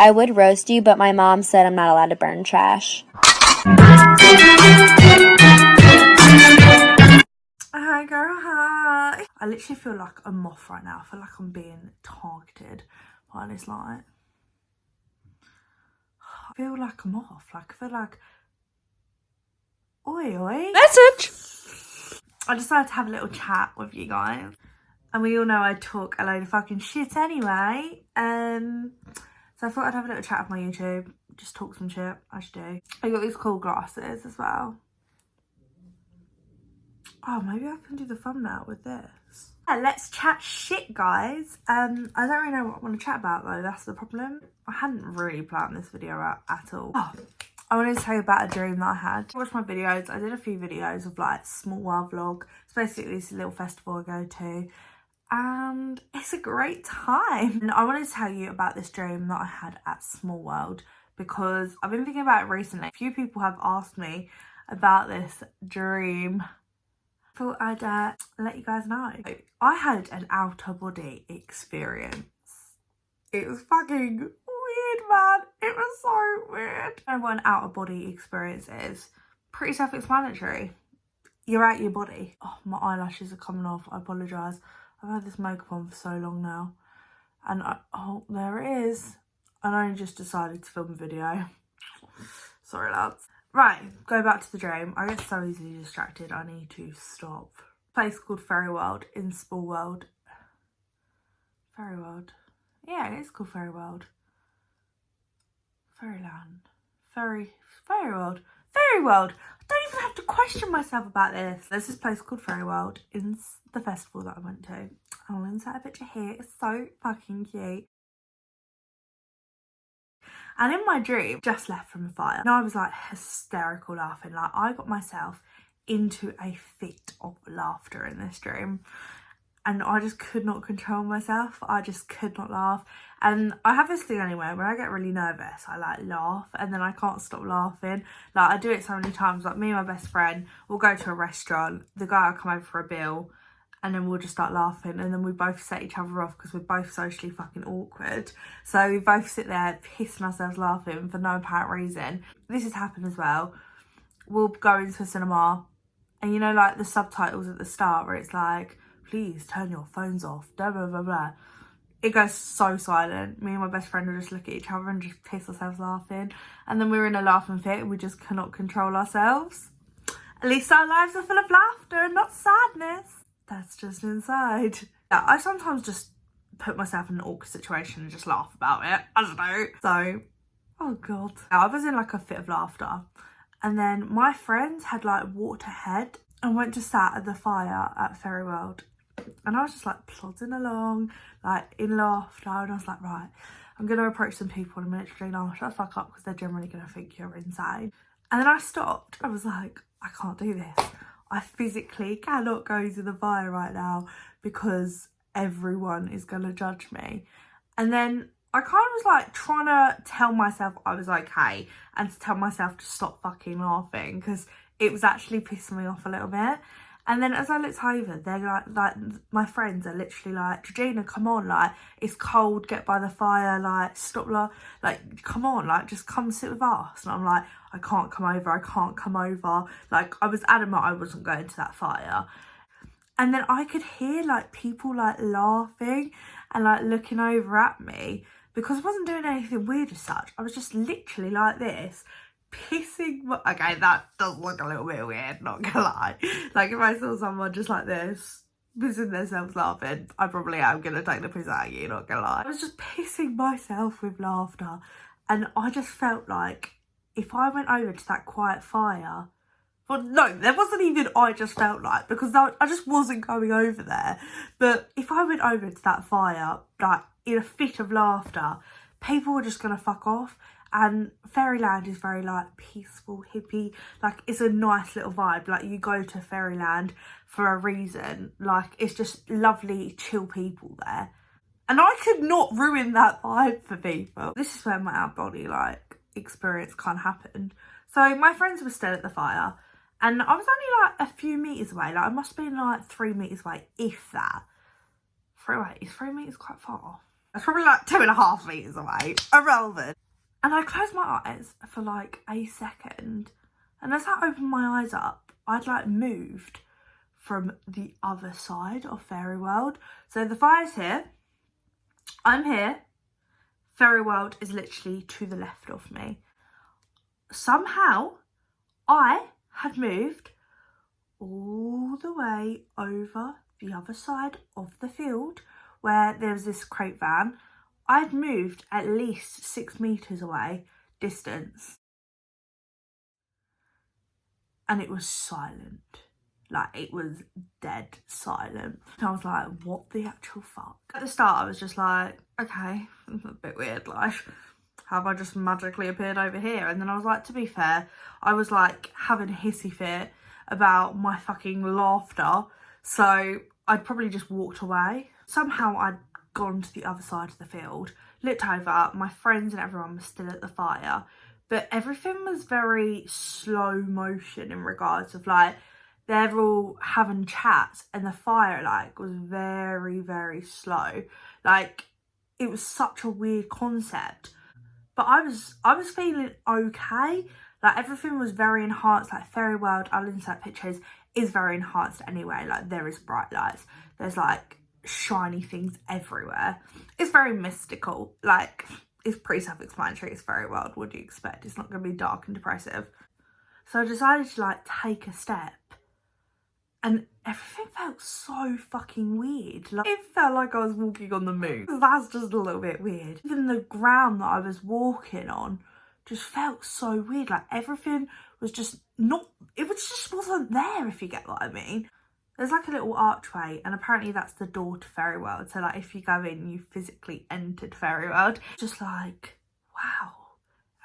I would roast you, but my mom said I'm not allowed to burn trash. Hi girl, hi. I literally feel like a moth right now. I feel like I'm being targeted by this light. I feel like a moth. Like, I feel like... Oi, oi. Message! I decided to have a little chat with you guys. And we all know I talk a load of fucking shit anyway. So I thought I'd have a little chat with my YouTube. Just talk some shit, as you do. I got these cool glasses as well. Oh, maybe I can do the thumbnail with this. Yeah, let's chat shit, guys. I don't really know what I want to chat about though, that's the problem. I hadn't really planned this video out at all. Oh, I wanted to tell you about a dream that I had. I watched my videos. I did a few videos of like Small World vlog. It's basically this little festival I go to. And it's a great time. And I wanted to tell you about this dream that I had at Small World because I've been thinking about it recently. A few people have asked me about this dream. I thought I'd let you guys know. I had an outer body experience. It was fucking weird, man. It was so weird. I don't know what an outer body experience is. Pretty self-explanatory. You're out your body. Oh, my eyelashes are coming off. I apologise. I've had this makeup on for so long now. And oh, there it is. And I only just decided to film a video. Sorry, lads. Right, go back to the dream. I get so easily distracted. I need to stop. Place called Fairy World in Small World. Fairy World. Yeah, it is called Fairy World. Fairyland. Fairy World. Fairy World. I don't even have to question myself about this. There's this place called Fairy World in the festival that I went to. I'll insert a picture here. It's so fucking cute. And in my dream, just left from the fire. And I was like hysterical laughing. Like I got myself into a fit of laughter in this dream. And I just could not control myself. I just could not laugh. And I have this thing anyway, when I get really nervous, I like laugh and then I can't stop laughing. Like I do it so many times. Like me and my best friend will go to a restaurant. The guy will come over for a bill and then we'll just start laughing. And then we both set each other off because we're both socially fucking awkward. So we both sit there pissing ourselves laughing for no apparent reason. This has happened as well. We'll go into a cinema and you know like the subtitles at the start where it's like, please turn your phones off, blah, blah, blah, blah. It goes so silent. Me and my best friend will just look at each other and just piss ourselves laughing. And then we're in a laughing fit and we just cannot control ourselves. At least our lives are full of laughter and not sadness. That's just inside. Yeah, I sometimes just put myself in an awkward situation and just laugh about it. I don't know. So, oh God. I was in like a fit of laughter. And then my friends had like walked ahead and went to sat at the fire at Fairy World. And I was just like plodding along, like in laughter. And I was like, right, I'm going to approach some people and I'm literally like, shut the fuck up because they're generally going to think you're insane. And then I stopped. I was like, I can't do this. I physically cannot go to the fire right now because everyone is going to judge me. And then I kind of was like trying to tell myself I was okay and to tell myself to stop fucking laughing because it was actually pissing me off a little bit. And then as I looked over, they're like my friends are literally like, Georgina, come on, like, it's cold, get by the fire, like, stop, like, come on, like, just come sit with us. And I'm like, I can't come over, I can't come over. Like, I was adamant I wasn't going to that fire. And then I could hear, like, people, like, laughing and, like, looking over at me because I wasn't doing anything weird as such. I was just literally like this. Pissing okay, that does look a little bit weird, not gonna lie. Like if I saw someone just like this pissing themselves laughing, I probably am gonna take the piss out of you, not gonna lie. I was just pissing myself with laughter and I just felt like if I went over to that quiet fire, well no, there wasn't even I just felt like because I just wasn't going over there, but if I went over to that fire like in a fit of laughter, people were just gonna fuck off. And Fairyland is very like peaceful, hippie, like it's a nice little vibe. Like you go to Fairyland for a reason, like it's just lovely, chill people there. And I could not ruin that vibe for people. This is where my out body like experience kind of happened. So my friends were still at the fire and I was only like a few meters away. Like I must have been like 3 meters away, if that. Is 3 meters quite far? That's probably like 2.5 meters away. Irrelevant. And I closed my eyes for like a second. And as I opened my eyes up, I'd like moved from the other side of Fairy World. So the fire's here. I'm here. Fairy World is literally to the left of me. Somehow, I had moved all the way over the other side of the field where there was this crate van. I'd moved at least 6 meters away distance. And it was silent. Like, it was dead silent. And I was like, what the actual fuck? At the start, I was just like, okay, a bit weird, like, have I just magically appeared over here? And then I was like, to be fair, I was like having a hissy fit about my fucking laughter. So I'd probably just walked away. Somehow I'd gone to the other side of the field, looked over, my friends and everyone was still at the fire. But everything was very slow motion in regards of like, they're all having chats and the fire like was very, very slow. Like, it was such a weird concept. But I was feeling okay. Like, everything was very enhanced. Like, Fairy World, I'll insert pictures, is very enhanced anyway. Like, there is bright lights. There's like shiny things everywhere. It's very mystical. Like, it's pretty self-explanatory. It's Fairy World. What do you expect? It's not going to be dark and depressive. So I decided to like take a step. And everything felt so fucking weird. Like, it felt like I was walking on the moon. That's just a little bit weird. Even the ground that I was walking on just felt so weird. Like, everything was just not, it was just wasn't there, if you get what I mean. There's like a little archway and apparently that's the door to Fairy World. So like, if you go in, you physically entered Fairy World. Just like, wow,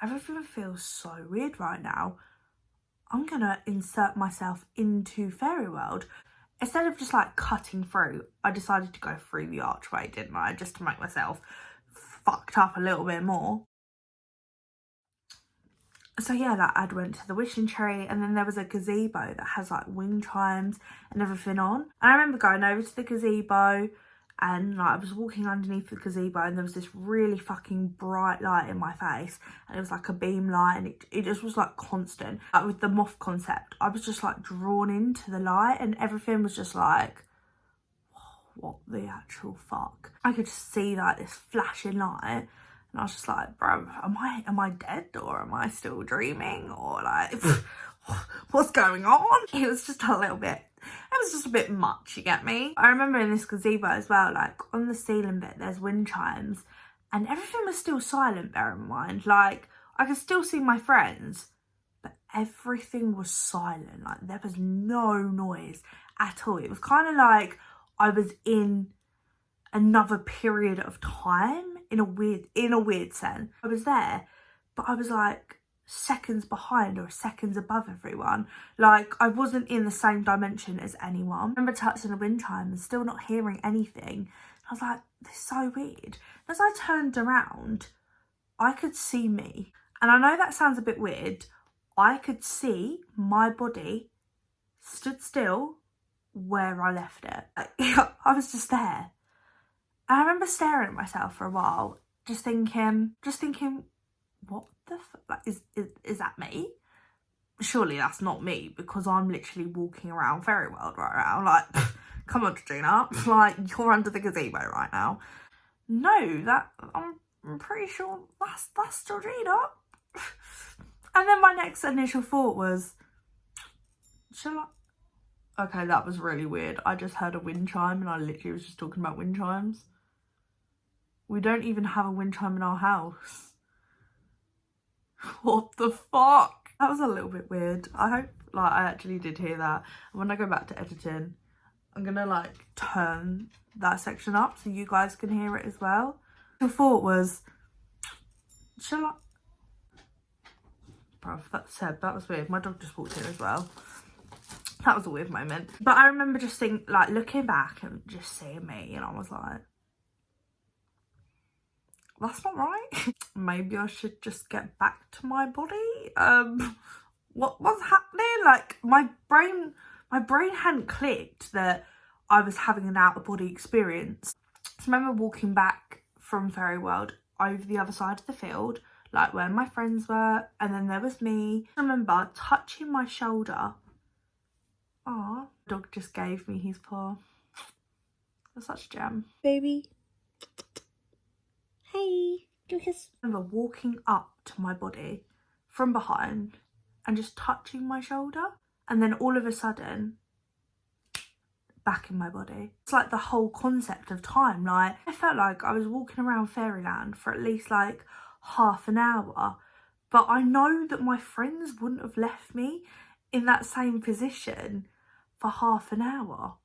everything feels so weird right now. I'm gonna insert myself into Fairy World. Instead of just like cutting through, I decided to go through the archway, didn't I? Just to make myself fucked up a little bit more. So yeah, like, I'd went to the wishing tree and then there was a gazebo that has like wind chimes and everything on. And I remember going over to the gazebo and like I was walking underneath the gazebo and there was this really fucking bright light in my face and it was like a beam light and it just was like constant. Like, with the moth concept, I was just like drawn into the light and everything was just like, what the actual fuck? I could just see like this flashing light and I was just like, bro, am I dead or am I still dreaming or like what's going on? It was just a little bit, it was just a bit much, you get me? I remember in this gazebo as well, like on the ceiling bit, there's wind chimes and everything was still silent, bear in mind. Like, I could still see my friends, but everything was silent. Like, there was no noise at all. It was kind of like I was in another period of time in a weird sense. I was there, but I was like seconds behind or seconds above everyone. Like, I wasn't in the same dimension as anyone. I remember touching a wind chime and still not hearing anything. I was like, this is so weird. As I turned around, I could see me. And I know that sounds a bit weird. I could see my body stood still where I left it. I was just there. And I remember staring at myself for a while, just thinking, what the fuck? Like, is that me? Surely that's not me because I'm literally walking around Fairy World right now. Like, come on, Georgina. Like, you're under the gazebo right now. No, I'm pretty sure that's Georgina. And then my next initial thought was, shall I? Okay, that was really weird. I just heard a wind chime and I literally was just talking about wind chimes. We don't even have a wind chime in our house. What the fuck? That was a little bit weird. I hope like I actually did hear that. And when I go back to editing, I'm gonna like turn that section up so you guys can hear it as well. The thought was, shall I? Bruv, that was weird. My dog just walked in as well. That was a weird moment. But I remember just looking back and just seeing me and I was like, that's not right. Maybe I should just get back to my body. What's happening? Like, my brain hadn't clicked that I was having an out of body experience. So I remember walking back from Fairy World over the other side of the field, like where my friends were, and then there was me. I remember touching my shoulder. Aw, dog just gave me his paw. That's such a gem. Baby. Hey, do a kiss. I remember walking up to my body from behind and just touching my shoulder, and then all of a sudden back in my body. It's like the whole concept of time. Like, I felt like I was walking around Fairyland for at least like half an hour, but I know that my friends wouldn't have left me in that same position for half an hour.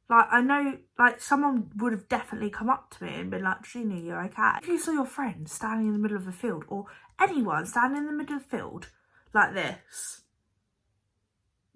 Like, I know, like, someone would have definitely come up to me and been like, Gina, you're okay. If you saw your friend standing in the middle of a field, or anyone standing in the middle of the field like this,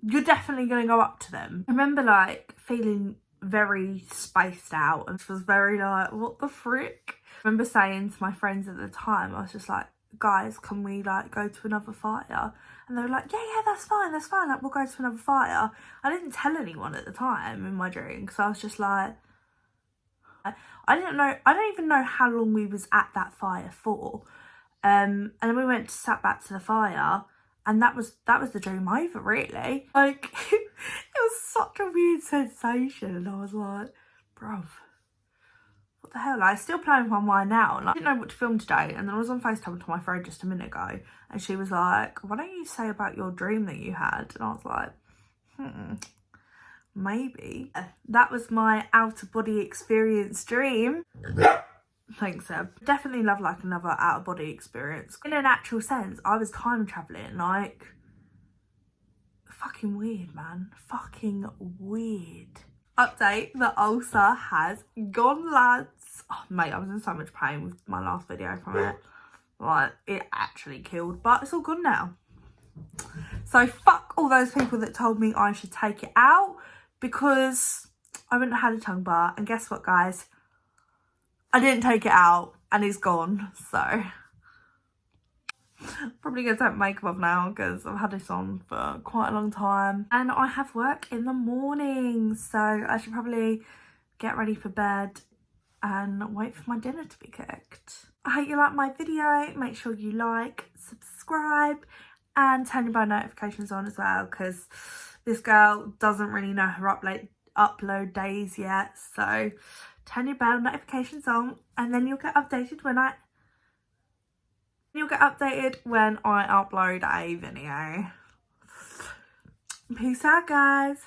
you're definitely going to go up to them. I remember, like, feeling very spaced out and was very like, what the frick? I remember saying to my friends at the time, I was just like, guys, can we, like, go to another fire? And they were like, yeah, that's fine, like, we'll go to another fire. I didn't tell anyone at the time in my dream, because I was just like, I don't even know how long we was at that fire for. And then we went to sat back to the fire, and that was the dream over, really. Like, it was such a weird sensation, and I was like, bruv, what the hell? Like, it's still playing with my mind now. Like, I didn't know what to film today, and then I was on FaceTime with my friend just a minute ago, and she was like, why don't you say about your dream that you had? And I was like, maybe. That was my out-of-body experience dream. Thanks, Seb. Definitely love, like, another out-of-body experience. In an actual sense, I was time travelling, like, fucking weird, man. Fucking weird. Update, the ulcer has gone, lads. Oh, mate, I was in so much pain with my last video from it. Like, it actually killed, but it's all good now. So fuck all those people that told me I should take it out, because I wouldn't have had a tongue bar. And guess what, guys? I didn't take it out and it's gone. So probably gonna take makeup off now because I've had this on for quite a long time. And I have work in the morning, so I should probably get ready for bed and wait for my dinner to be cooked. I hope you like my video. Make sure you like, subscribe, and turn your bell notifications on as well, because this girl doesn't really know her upload days yet. So turn your bell notifications on, and then you'll get updated when I upload a video. Peace out, guys.